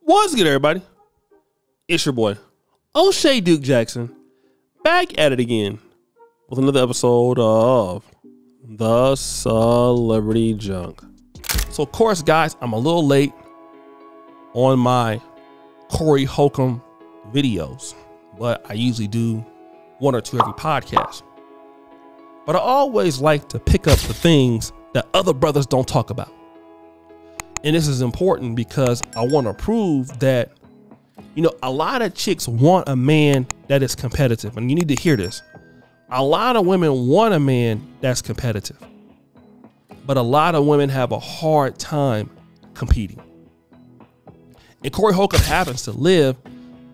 What's good, everybody? It's your boy, O'Shea Duke Jackson, back at it again with another episode of The Celebrity Junk. So, of course, guys, I'm a little late on my Corey Holcomb videos, but I usually do one or two every podcast. But I always like to pick up the things that other brothers don't talk about. And this is important because I want to prove that, you know, a lot of chicks want a man that is competitive. And you need to hear this. A lot of women want a man that's competitive. But a lot of women have a hard time competing. And Corey Holcomb happens to live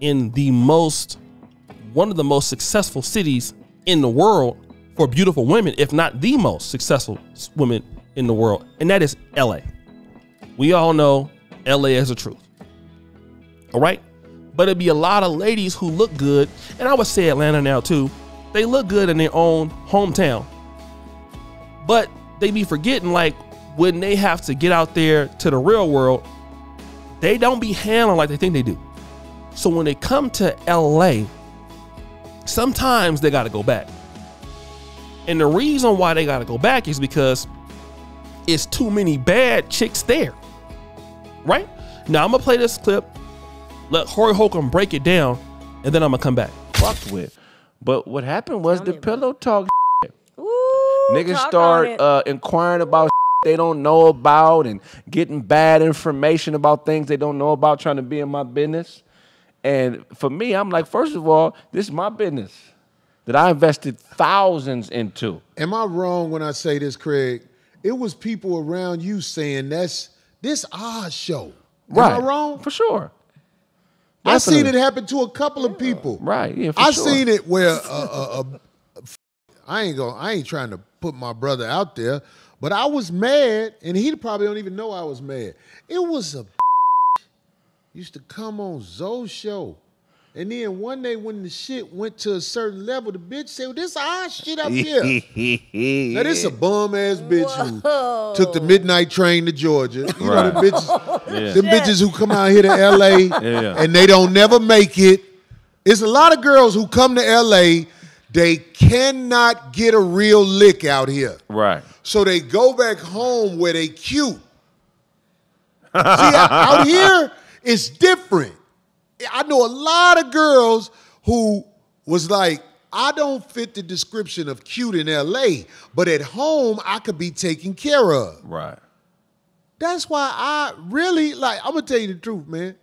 in one of the most successful cities in the world for beautiful women, if not the most successful women in the world. And that is LA. We all know LA is the truth. All right. But it'd be a lot of ladies who look good. And I would say Atlanta now too. They look good in their own hometown. But they be forgetting, like, when they have to get out there to the real world, they don't be handling like they think they do. So when they come to LA, sometimes they got to go back. And the reason why they got to go back is because it's too many bad chicks there. Right? Now, I'm going to play this clip, let Corey Holcomb break it down, and then I'm going to come back. Fucked with. But what happened was the pillow talk shit. Ooh, niggas start inquiring about they don't know about and getting bad information about things they don't know about, trying to be in my business. And for me, I'm like, first of all, this is my business that I invested thousands into. Am I wrong when I say this, Craig? It was people around you saying this our show. Right. Am I wrong? For sure. I Definitely. seen it happen to a couple of people. Right. Yeah. For I sure. seen it where I ain't trying to put my brother out there, but I was mad, and he probably don't even know I was mad. It was a used to come on Zoe's show. And then one day when the shit went to a certain level, the bitch said, well, this our shit up here. Now this a bum ass bitch who took the midnight train to Georgia. You know the bitches, them bitches who come out here to LA and they don't never make it. It's a lot of girls who come to LA, they cannot get a real lick out here. Right. So they go back home where they cute. See, out here, it's different. I know a lot of girls who was like, I don't fit the description of cute in LA, but at home, I could be taken care of. Right. That's why I really, like, I'm going to tell you the truth, man.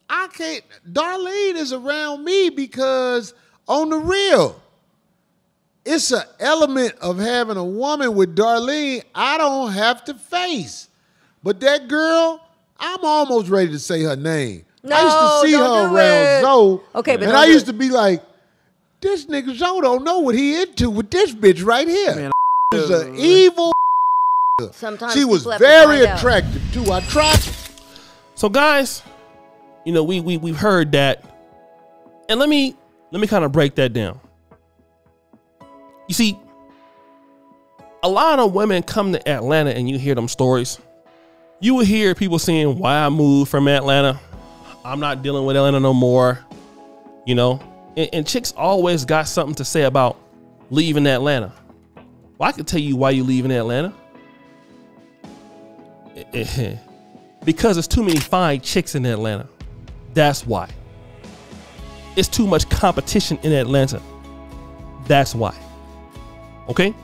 I can't, Darlene is around me because on the real, it's an element of having a woman with Darlene I don't have to face. But that girl, I'm almost ready to say her name. No, I used to see her around Zoe. Okay, but and I used to be like, this nigga Zoe don't know what he into with this bitch right here. Man, is an evil. Sometimes she was people have to very find out. attractive too. I tried. So, guys, you know, we've heard that. And let me kind of break that down. You see, a lot of women come to Atlanta and you hear them stories. You will hear people saying, why I moved from Atlanta. I'm not dealing with Atlanta no more. You know, and chicks always got something to say about leaving Atlanta. Well, I can tell you why you leaving Atlanta. Because there's too many fine chicks in Atlanta. That's why. It's too much competition in Atlanta. That's why. Okay?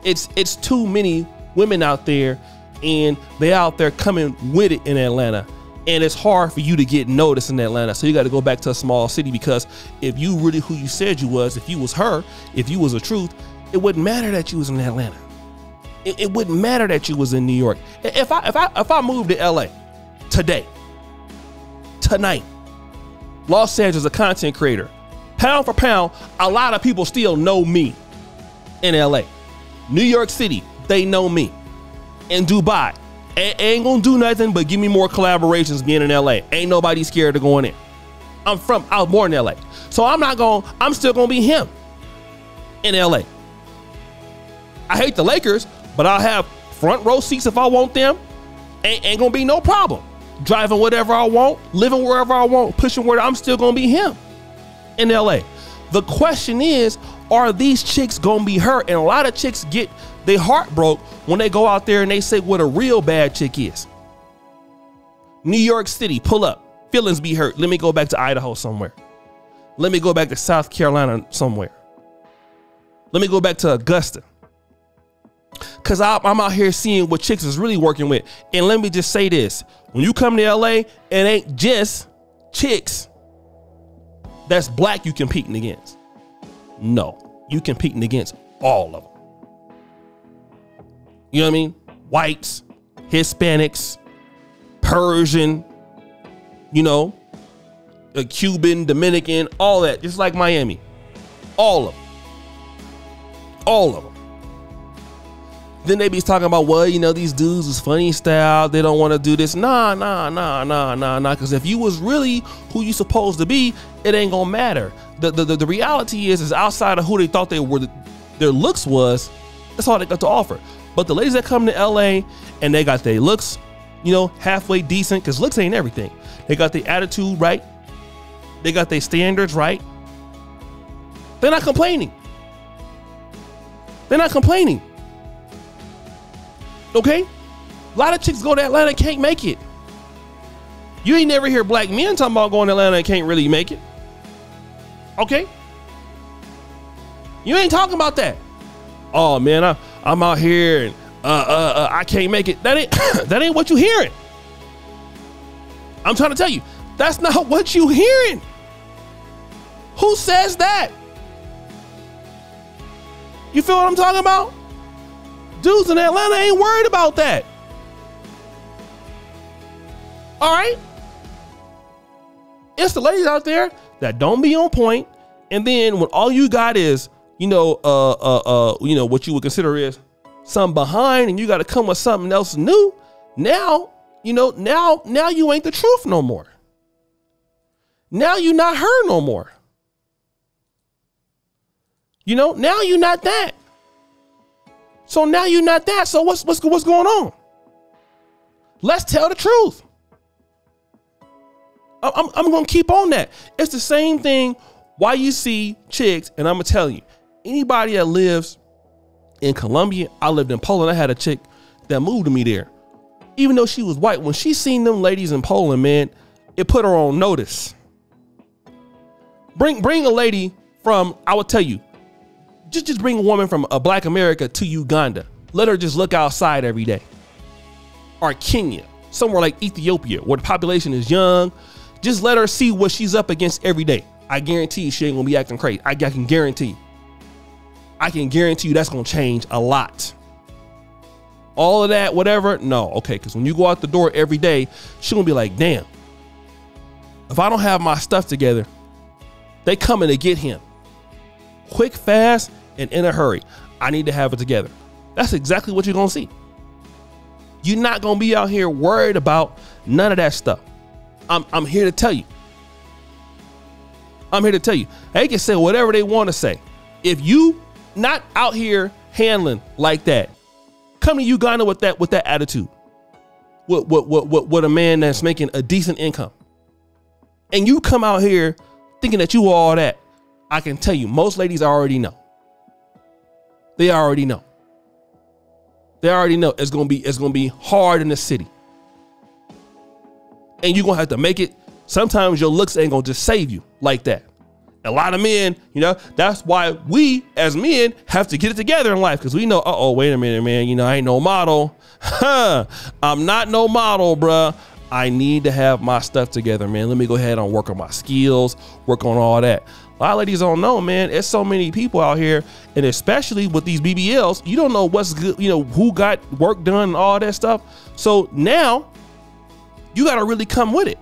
It's too many women out there, and they out there coming with it in Atlanta. And it's hard for you to get noticed in Atlanta. So you got to go back to a small city, because if you really who you said you was, if you was her, if you was the truth, it wouldn't matter that you was in Atlanta. It wouldn't matter that you was in New York. If I moved to LA today, tonight, Los Angeles, a content creator, pound for pound, a lot of people still know me in LA. New York City, they know me. In Dubai, ain't gonna do nothing but give me more collaborations being in LA. Ain't nobody scared of going in. I was born in LA. So I'm still gonna be him in LA. I hate the Lakers, but I'll have front row seats if I want them. Ain't gonna be no problem. driving whatever I want, living wherever I want, pushing where I'm still gonna be him in LA. The question is, are these chicks gonna be hurt? And a lot of chicks get their heart broke when they go out there and they say what a real bad chick is. New York City, pull up, feelings be hurt. Let me go back to Idaho somewhere. Let me go back to South Carolina somewhere. Let me go back to Augusta. Cause I'm out here seeing what chicks is really working with. And let me just say this. When you come to LA, it ain't just chicks that's black you competing against. No, you competing against all of them. You know what I mean? Whites, Hispanics, Persian, you know, a Cuban, Dominican, all that. Just like Miami. All of them. All of them. Then they be talking about, well, you know, these dudes is funny style. They don't want to do this. Nah. Because if you was really who you supposed to be, it ain't gonna matter. The reality is outside of who they thought they were, their looks was, that's all they got to offer. But the ladies that come to LA and they got their looks, you know, halfway decent, because looks ain't everything. They got their attitude right. They got their standards right. They're not complaining. They're not complaining. Okay? A lot of chicks go to Atlanta and can't make it. You ain't never hear black men talking about going to Atlanta and can't really make it. Okay? You ain't talking about that. Oh man, I'm out here and I can't make it. That ain't that ain't what you hearing. I'm trying to tell you, that's not what you hearing. Who says that? You feel what I'm talking about? Dudes in Atlanta ain't worried about that. All right? It's the ladies out there that don't be on point, and then when all you got is, you know, what you would consider is something behind, and you got to come with something else new. Now, you know, now you ain't the truth no more. Now you not her no more. You know, now you not that. So now you're not that. So what's going on? Let's tell the truth. I'm going to keep on that. It's the same thing. Why you see chicks, and I'm going to tell you, anybody that lives in Colombia, I lived in Poland. I had a chick that moved to me there. Even though she was white, when she seen them ladies in Poland, man, it put her on notice. Bring a lady from, I would tell you, just bring a woman from a black America to Uganda. Let her just look outside every day. Or Kenya, somewhere like Ethiopia, where the population is young. Just let her see what she's up against every day. I guarantee she ain't gonna be acting crazy. I can guarantee you. I can guarantee you that's gonna change a lot. All of that, whatever, no, okay, because when you go out the door every day, she gonna be like, damn, if I don't have my stuff together, they coming to get him. Quick, fast, and in a hurry. I need to have it together. That's exactly what you're gonna see. You're not gonna be out here worried about none of that stuff. I'm here to tell you. I'm here to tell you. They can say whatever they want to say. If you not out here handling like that, come to Uganda with that attitude. What a man that's making a decent income. And you come out here thinking that you are all that. I can tell you, most ladies already know. They already know. They already know it's gonna be hard in the city. And you're gonna have to make it. Sometimes your looks ain't gonna just save you like that. A lot of men, you know, that's why we as men have to get it together in life, because we know, wait a minute, man, you know, I ain't no model. I'm not no model, bruh. I need to have my stuff together, man. Let me go ahead and work on my skills, work on all that. A lot of ladies don't know, man. There's so many people out here, and especially with these BBLs, you don't know what's good, you know, who got work done and all that stuff. So now you got to really come with it.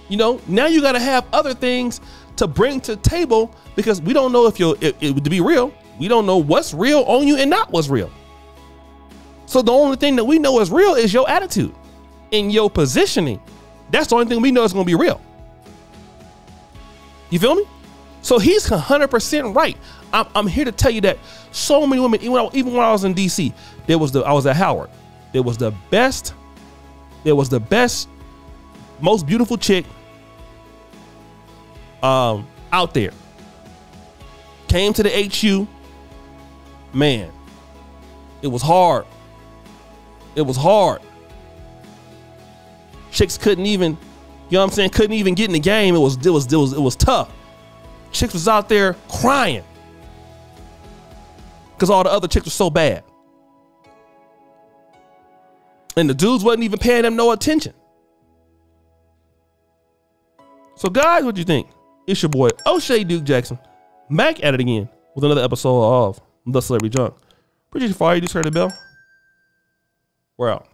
You know, now you got to have other things to bring to the table, because we don't know to be real, we don't know what's real on you and not what's real. So the only thing that we know is real is your attitude and your positioning. That's the only thing we know is going to be real. You feel me? So he's 100% right. I'm here to tell you that so many women, even when I was in DC, I was at Howard. There was the best It was the best, most beautiful chick out there. Came to the HU. Man, it was hard. It was hard. Chicks couldn't even, you know what I'm saying, couldn't even get in the game. It was tough. Chicks was out there crying because all the other chicks were so bad. And the dudes wasn't even paying them no attention. So guys, what do you think? It's your boy O'Shea Duke Jackson back at it again with another episode of The Celebrity Junk. Appreciate you for all you do, sir, the bell. We're out.